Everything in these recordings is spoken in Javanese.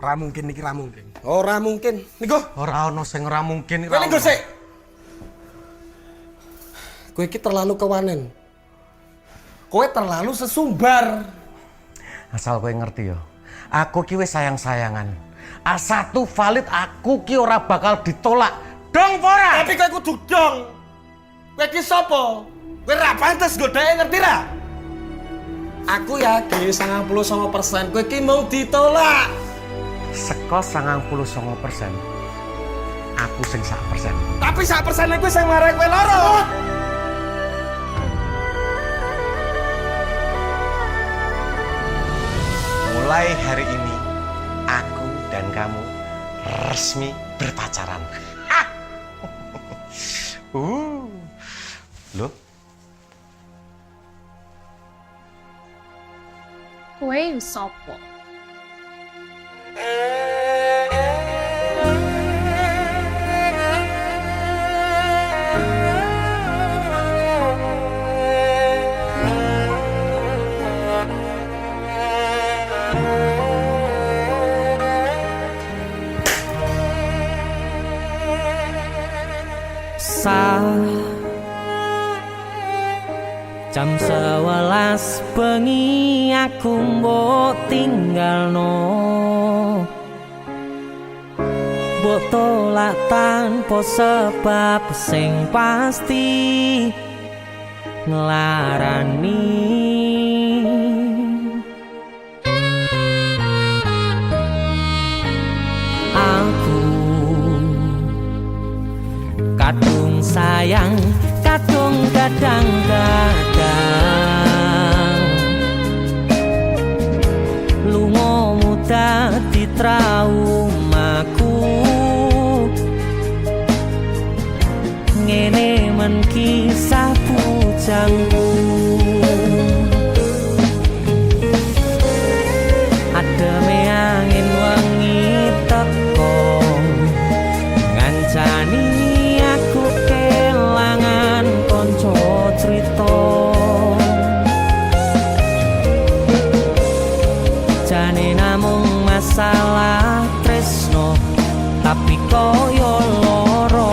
Ora mungkin iki ora mungkin. Ora mungkin. Niku Ora ono sing ora mungkin kowe niku sik. Kowe iki terlalu kewanen. Kowe terlalu sesumbar. Asal kowe ngerti yo. Aku ki wis sayang-sayangan. A1 valid aku ki ora bakal ditolak. Dong ora? Tapi kowe kudu dong. Kowe iki sapa? Kowe ra pantes godhae ngerti ra? Aku yakin 99% kowe iki mau ditolak. Seko 99%. Aku sing 1%. Tapi 1% kowe sing marai kowe loro. Mulai hari ini aku dan kamu resmi berpacaran. Loh? Kowe sapa? Jam 11 bengi aku mbok tinggalno, mbok tolak tanpa sebab sing pasti nglarani. Aku kadung sayang, kadung kadang-kadang lungamu dadi traumaku. Ngene men kisah bujangku. Ademe angin wengi teko ngancani aku kelangan konco cerita. Jane namung masalah tresno tapi koyo loro.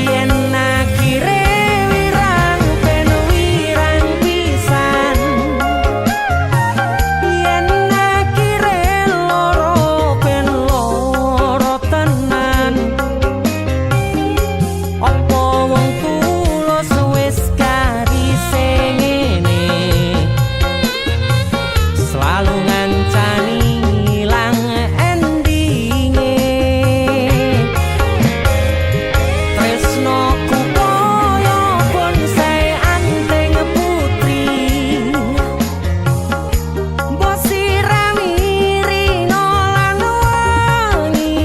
Yen akhire wirang ben wirang pisan, yen akhire loro ben loro tenan. Apa wong tulus wis karise ngene, selalu ngancani ilang endinge. Tresnoku koyo bonsai anteng putri, mbok sirami rino lan wangi.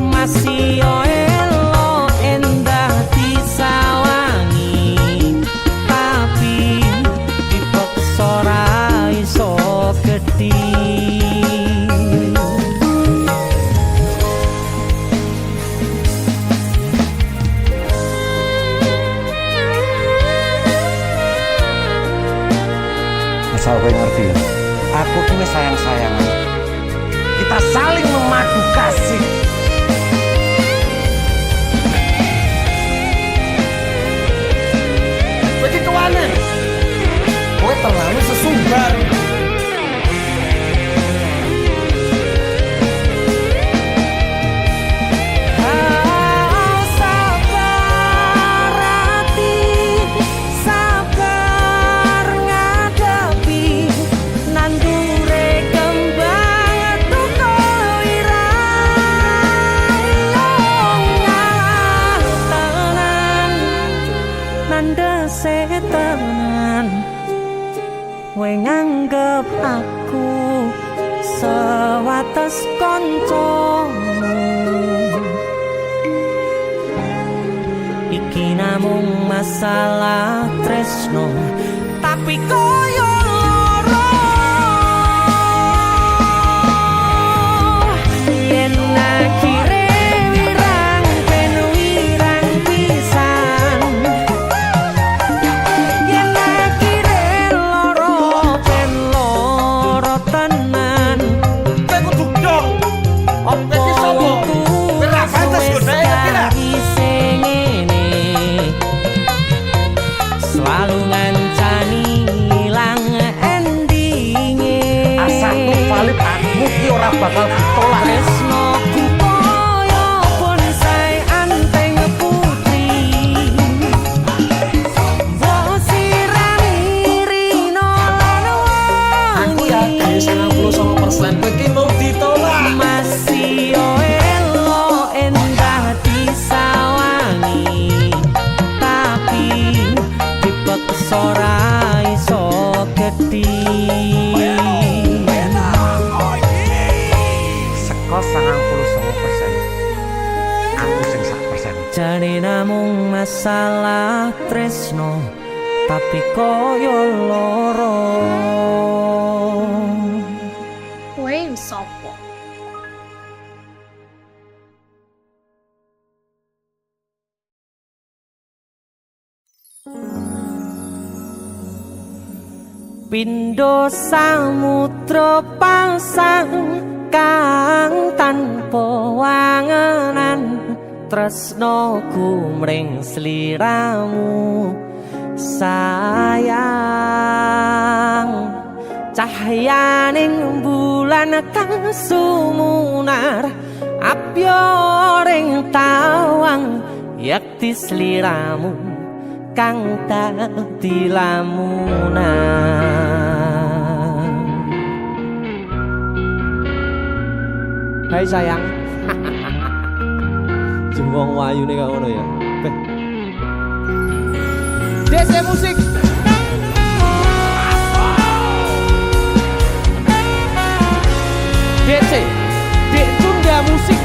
Masih elo endah disawangi, tapi dipaksa ra iso gedhi. Asal kowe ngerti ya. Aku ki wis sayang-sayangan. Kita saling memadu kasih. Kowe iki kewanen. Kowe terlalu sesumbar. Sabar hati, sabar ngadepi nandure kembang tuko irang tenan, nandese tenan. Kowe nganggep aku sewates koncomu, iki namung masalah tresno tapi koyo loro. Yen akhire wirang ben wirang pisan, yen akhire bakal ditolak. Tresnoku koyo bonsai anteng putri. Aku yakin 99% kowe ki mau ditolak. Masih elo endah disawangi, tapi dipaksa ora iso gedhi. Seko 99%. Aku sing 1%. Jane namung masalah tresno, tapi koyo loro. Kowe sopo? Pindho samudra pasang kang tanpa wangenan, tresnoku mring sliramu sayang. Cahyaning bulan kang sumunar abyoring tawang, yakti sliramu kang dadi lamunan. Hai sayang. Jembong wayune kok ngono ya. DC musik. DC, Dek Tunda Musik.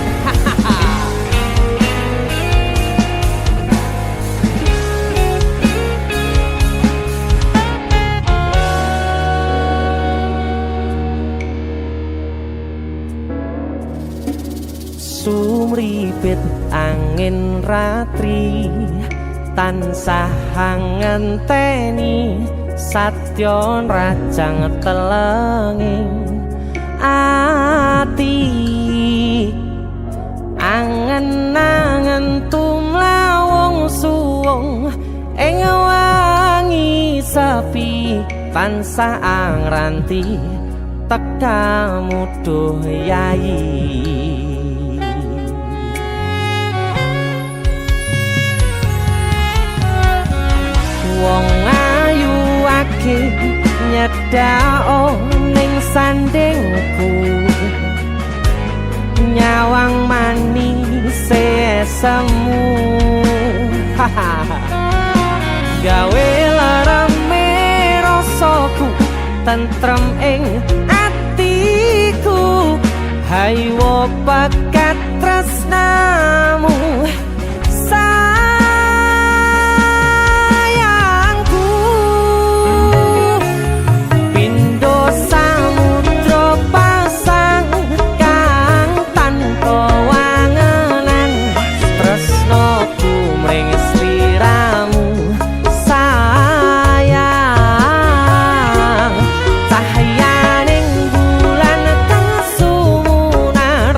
Sumripit angin ratri tansah ngenteni satyon rajang telenging ati. Angen-angen tumlawung suwung ing wangi sepi, tansah angranti tekamu duh yayi. Wong ayu akeh nyedhao ning sandingku, nyawang manis semu. Gawe larame rasaku tentrem ing atiku, haywo bakat tresnamu sayangku. Pindho samudra pasang kang tanpa wangenan, tresnoku mring sliramu sayang. Cahyaning bulan kang sumunar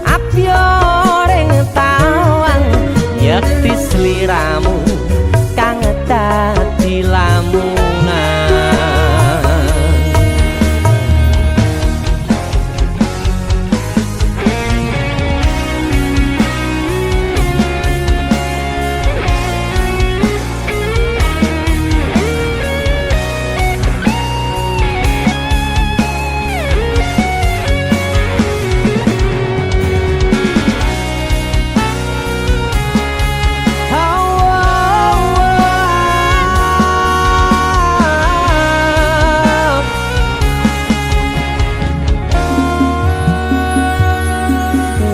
abyoring tawang, yakti sliramu kang dadi lamunan.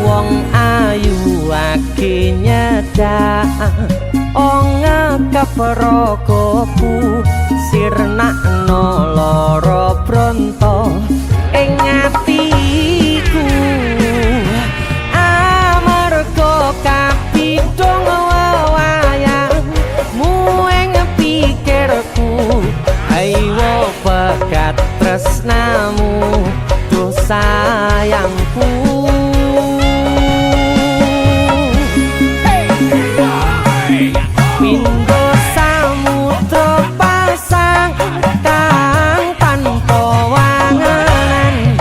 Wong ayu ake nyedak onga kaprakoku, sirnakno lara bronto ing atiku. Amarga kapidhong wewayangmu ing pikirku, haywo bakat tresnamu duh sayangku. Pindho samudra pasang kang tanpa wangenan,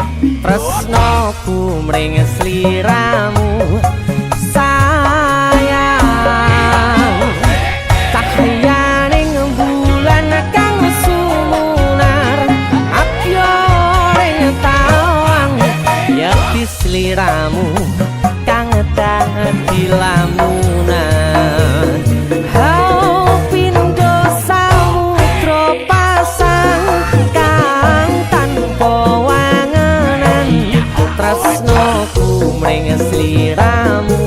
lamunan hau pindo samudra pasang kang tanpa wangenan tresnoku mring sliramu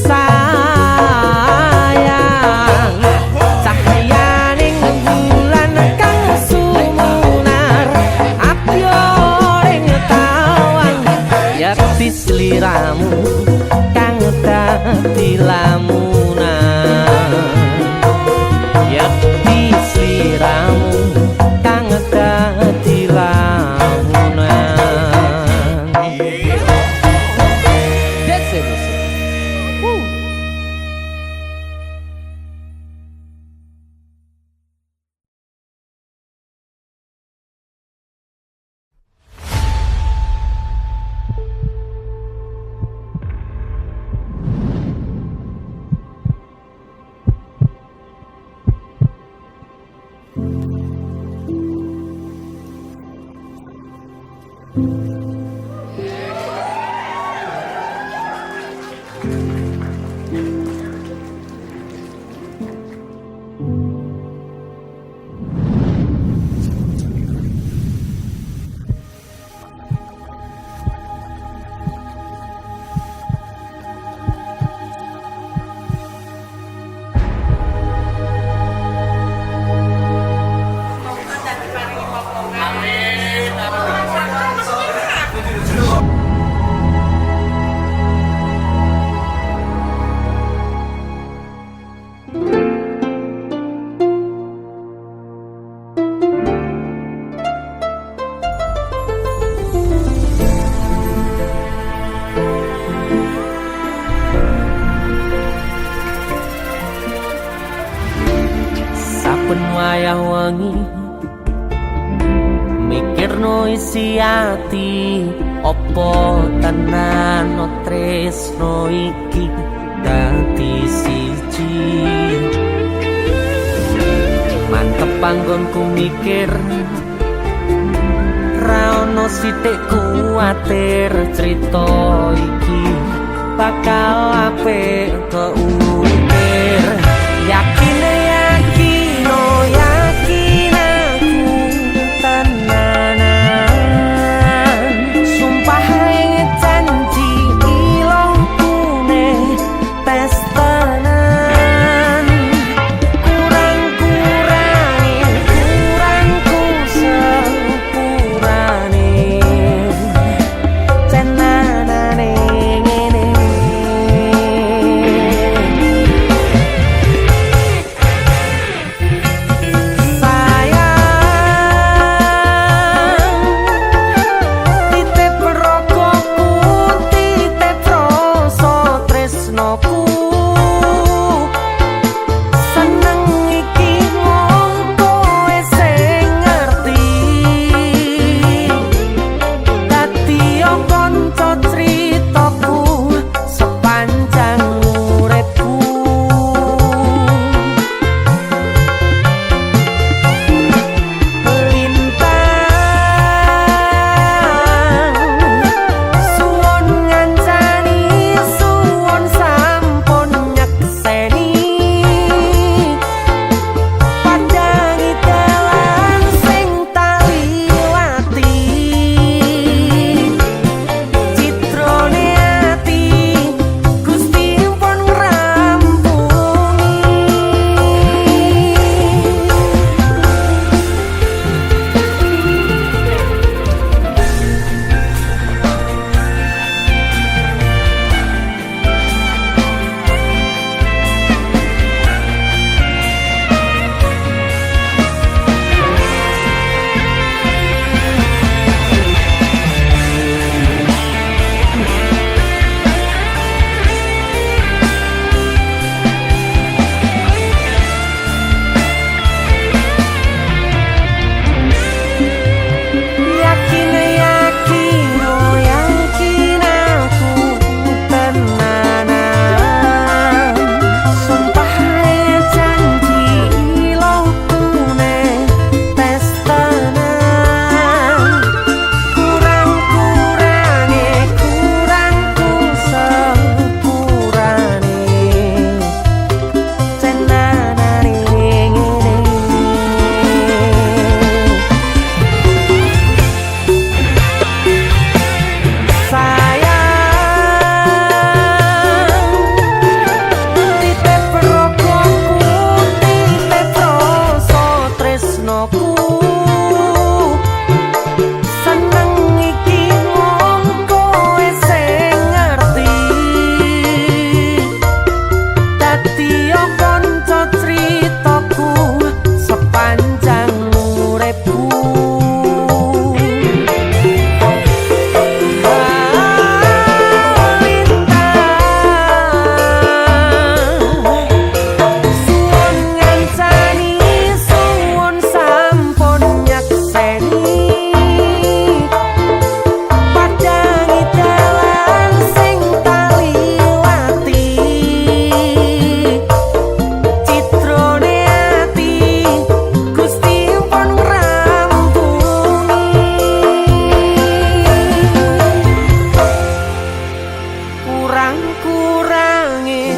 sayang cahyaning bulan kang sumunar apyo ring tawang yakti sliramu kang dadi lamunan yakti sliramu kang dadi lamunan. That's it. Woo. Saben wayah wengi mikirno isi ati opo tenan tresno iki dadi siji mantep panggonku mikir ra ono sithik kuwatir crita iki bakal apik keukir yakin yakin aku tenanan sumpah ing janji ilongkune tes tenan kurangku sepurane cenanane ngene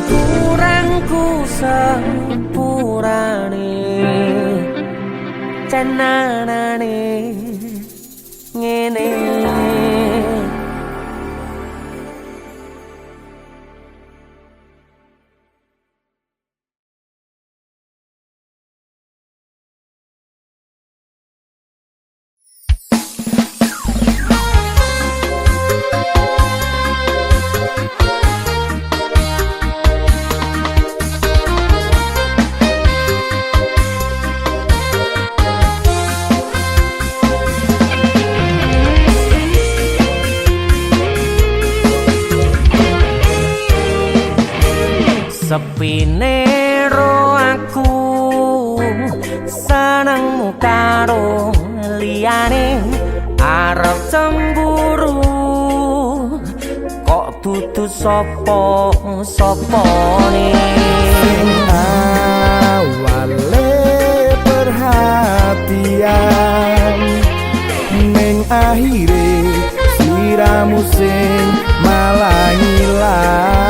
kurangku sepurane tenanane ngene. Sepine ro aku senengmu karo liyane arep cemburu kok dudu sapa-sapane awale perhatian ning akhire siramu sing malah ngilang.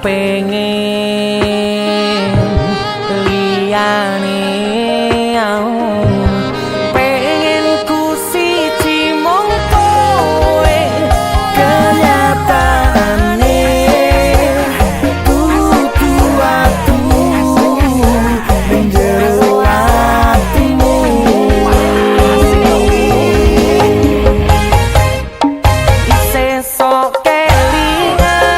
Pengen liyane pengen ku siji mung kowe kenyataane kudu aku ning jero atimu isih sok kelingan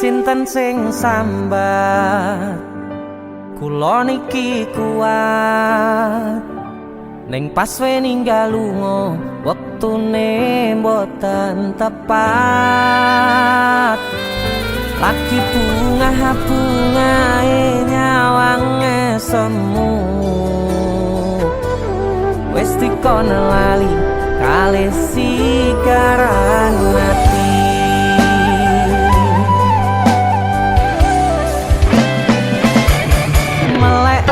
Sinten sing sambat kula niki kuat ning pas we ninggal lunga wektune mboten tepat lagi bungae nyawange semu wis dikono lali kalih sikaran mati.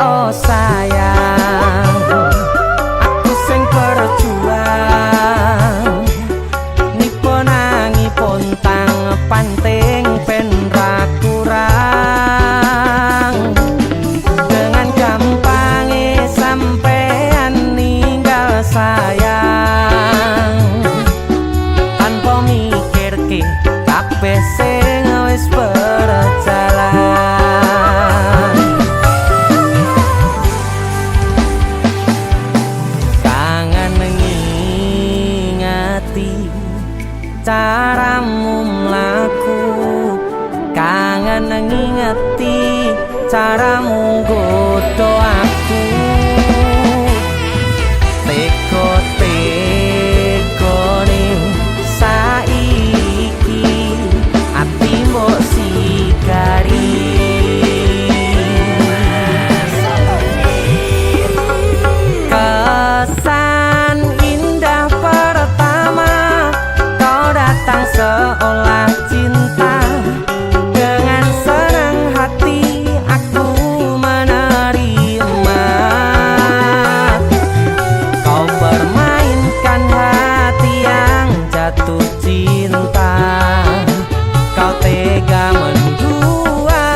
Oh sayang, aku sing berjuang nipo nangipun tang panting pen ra kurang dengan gampangnya sampean ninggal sayang tanpa mikirke kabeh sing wis berjalan. Caramu mlaku kangen ngingeti caramu godho aku teko-tekone saiki ati mbok sikari kesan indah pertama datang seolah cinta dengan senang hati aku menerima kau permainkan hati yang jatuh cinta kau tega mendua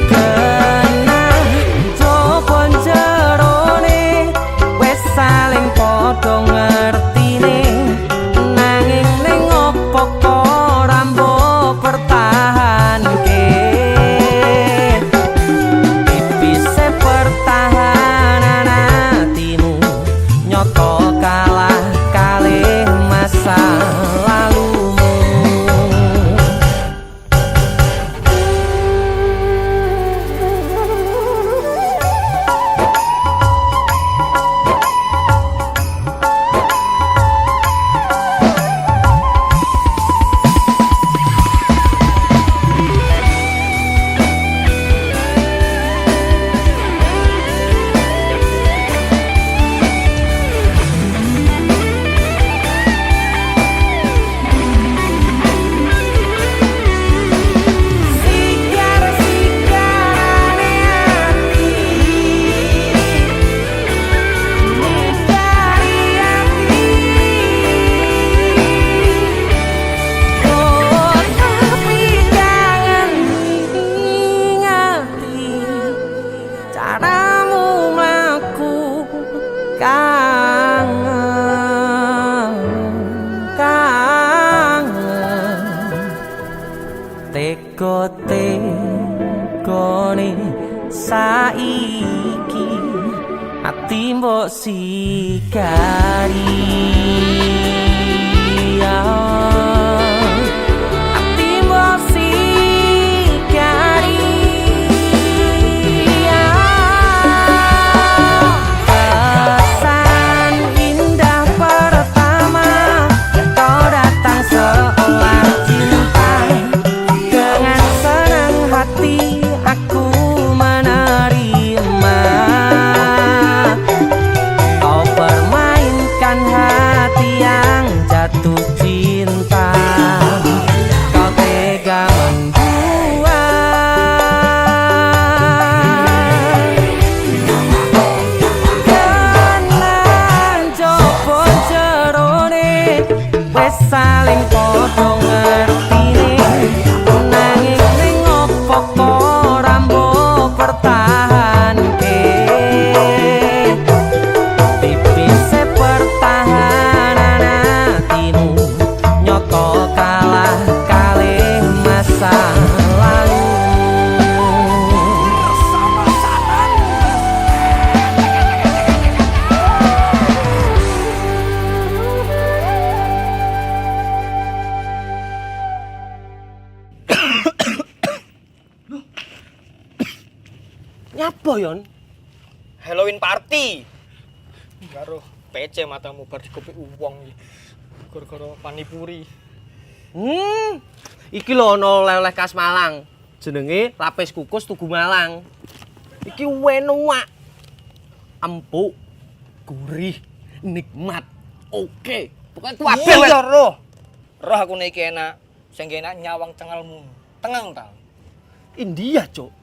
kena jopon jerone saling podo ngertine nanging ning opo kok rambo pertahanke tipise pertahanan hatimu nyoto kalah kalih masa lalumu. Caramu mlaku kangen teko-tekone saiki ati mbok sikari ati mbok sikari kesan indah pertama kau datang seolah cinta dengan senang hati aku menerima kau permainkan hati yang jatuh cinta saling padha ngertine nanging ning opo ora mbok pertahanke tipise pertahanan atimu nyoto kalah kalih masa lalu. Nyapa yon? Halloween party. Karo PC matamu bar dikopi uwong iki. Gara-gara panipuri. Iki lho ana oleh-oleh khas Malang. Jenenge lapis kukus Tugu Malang. Iki enak. Empuk, gurih, nikmat. Oke. Pokoke kabeh Iya roh. Roh aku nek iki enak. Sing enak nyawang cengalmu. Tengang ta. India, Cuk.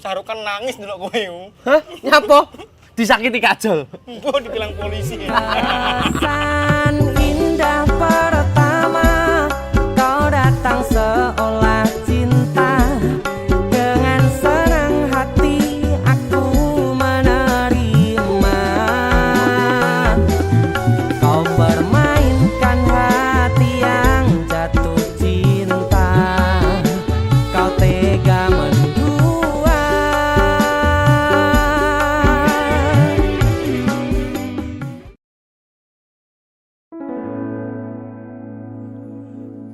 Sarukan nangis ndelok kowe. Hah? Nyapa? Disakiti kajol. Mbok dibilang polisi. Perasaan indah pertama kau datang seolah cinta dengan senang hati aku menerima kau permainkan hati yang jatuh cinta kau tega mendua.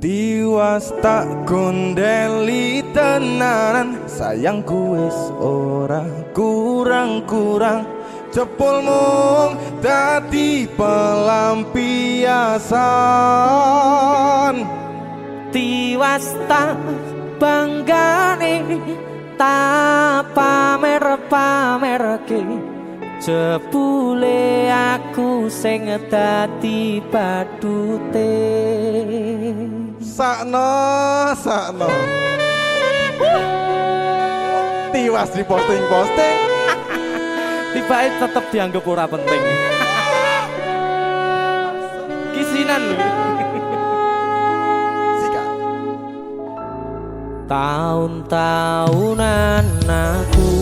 Tiwas tak kondeli tenanan sayangku wis ora kurang-kurang cepul mung dadi pelampiasan Tiwas tak banggane tak pamer-pamerke jebule aku sing dadi badute. sakno tiwas di posting Tibae tetep dianggap ora penting. Kisinan lho. sikat Tahun-tahunan aku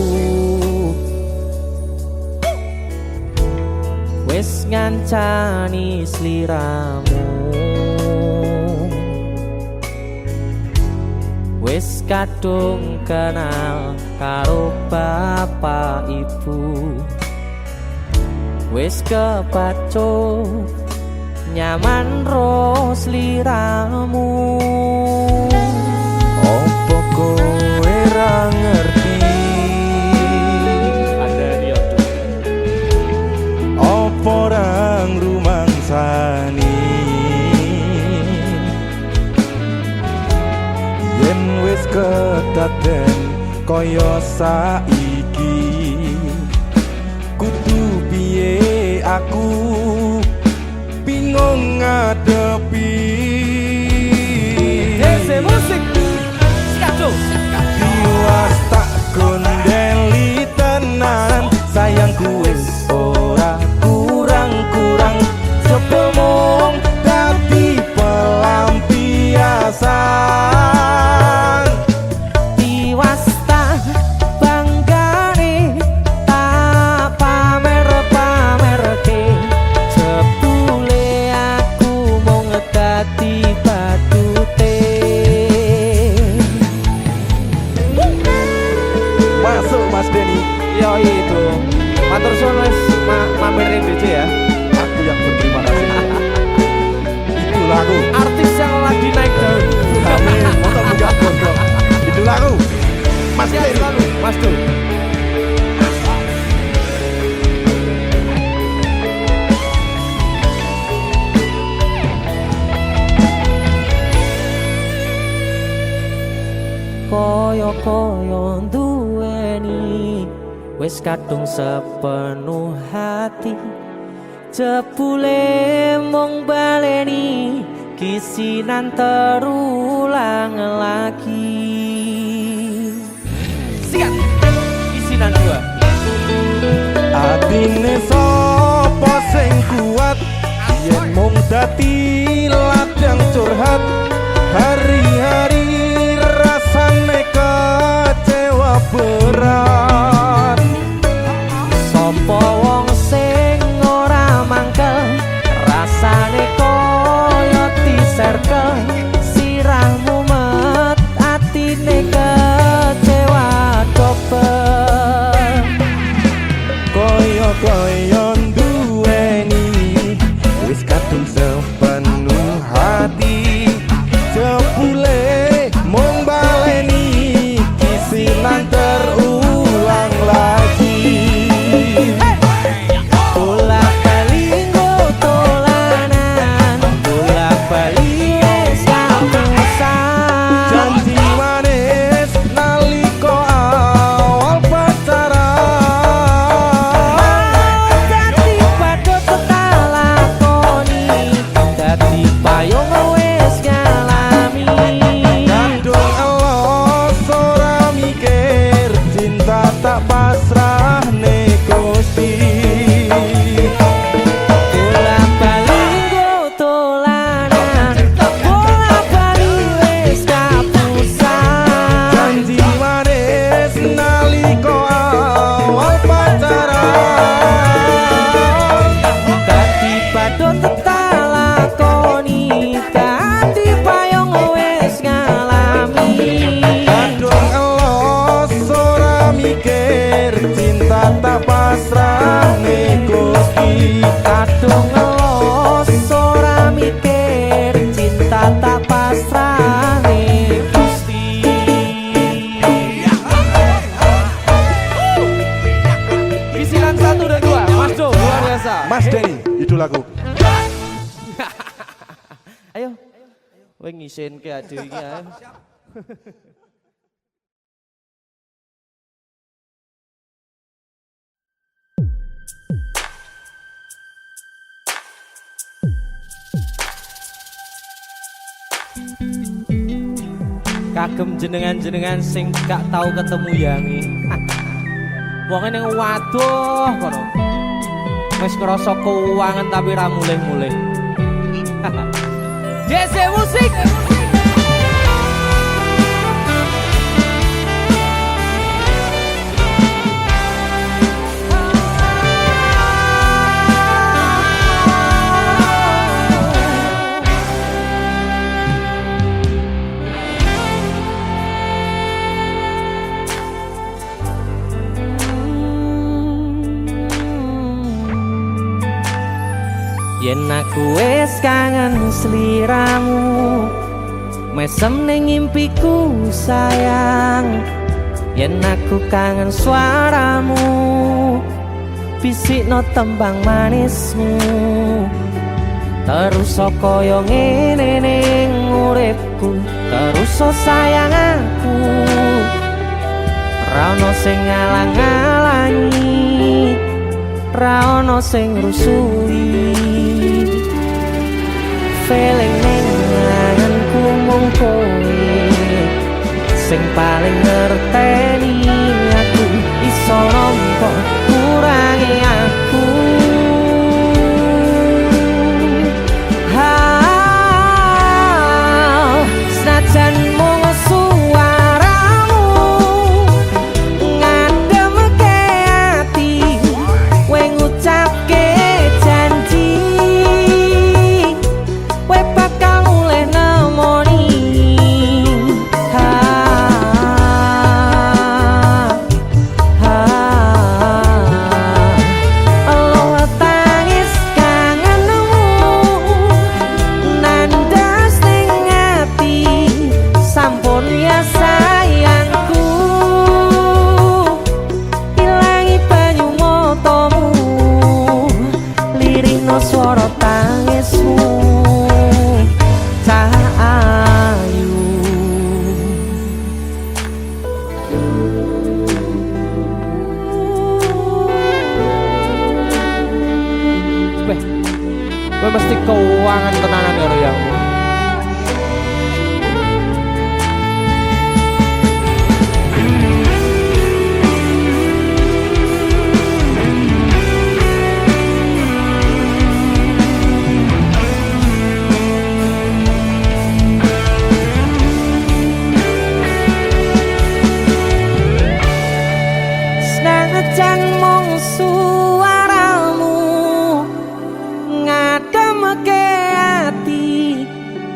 wis ngancani sliramu wis kadung kenal karo bapak ibu wis kepacut nyaman ro sliramu. opo kowe ra ngerti Ada dia tuh. opo rang rumangsani yen wis kedaden kaya saiki kudu piye aku bingung ngadepi Dese musik Skato tiwas tak kondeli tenan sayangku wis ora kurang-kurang sepemong dadi pelampiasan Tiwas tak banggane tak pamer-pamerke jebule aku mung dadi badute. masuk Mas Denny Yo itu matur suwun wis mampir ning DC ya. aku yang berterima kasih itulah aku Artis yang lagi naik daun. amin masa buka gondok itulah aku Mas Sehat Denny selalu, Mas Du. Koyo-koyo duweni wis kadung sepenuh hati jebule mung baleni kisinan terulang lagi. Sikat kisinan dua. atine sapa sing kuat yen mung dadi ladang curhat hari-hari rasane kecewa berat. Sopo wong sing ora mangkel rasane koyo diserkel sirahmu met atine kecewa dobel Koyo duweni wis kadung sepenuh hati jebule mung baleni kisinan terulang lagi. bolak-balik tolanan bolak-balik wis kapusan Janji manis nalika awal pacaran, dadi padha tetalakoni dadi payung wis ngalami kadung elos ora mikir cinta tak pasrah Gusti. bolak-balik tolanan bolak-balik wis kapusan Janji manis nalika awal pacaran, dadi padha tetalakoni dadi payung wis ngalami kadung elos ora mikir cinta tak pasrah Gusti. kadung ngelos ora mikir cinta tak pasrah Gusti. Bisilan 1 dan 2 Mas Do luar biasa. Mas Denny, idolaku. Ayo kowe ngisenke ade iki ayo. Kagem jenengan-jenengan sing gak tau ketemu yangi. Wong ning waduh kono. Wis ngrasa keuangan tapi ra mulih-mulih. DC musik. Yen aku wis kangen sliramu mesem ning ngimpiku sayang. Yen aku kangen suaramu bisikno tembang manismu terus kaya ngene ning uripku terus sayang aku ra ono sing ngalang-alangi ra ono sing rusui feeling ning anganku mung kowe sing paling ngerteni aku iso nampa kurangi aku senajan mung suaramu ngademke ati kowe ngucapke janji kowe bakal mulih nemoni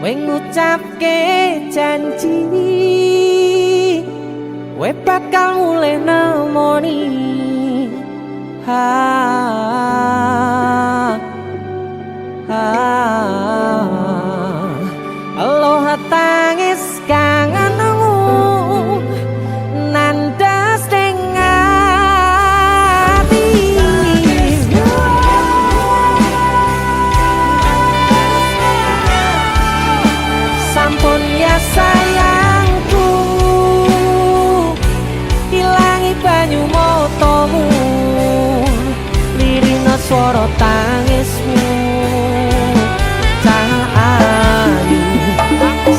kowe ngucapke janji kowe bakal mulai nemoni aloha tangis kangenmu nandas ning ati sampun ya sayangku ilangi banyu motomu lirina swara tangismu ayu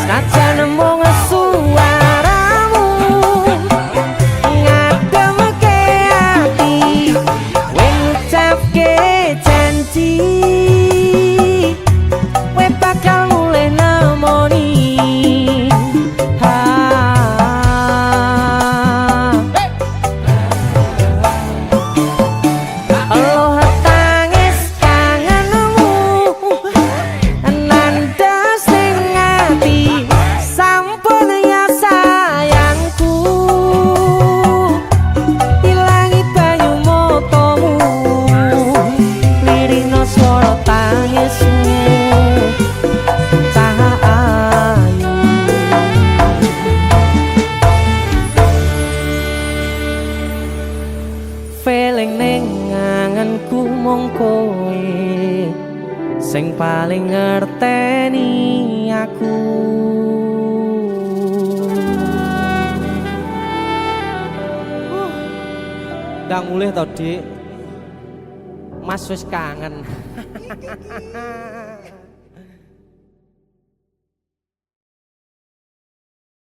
senajan mung suaramu ngademke ati kowe ngucapke janji kowe bakal mulai nemoni aloha tangis kangenmu nandas ning ati sampun ya sayangku ilangi banyu motomu lirina swara tangismu cah ayu feeling ning anganku mung kowe sing paling ngerteni aku ndang mulih to Dik Mas wis kangen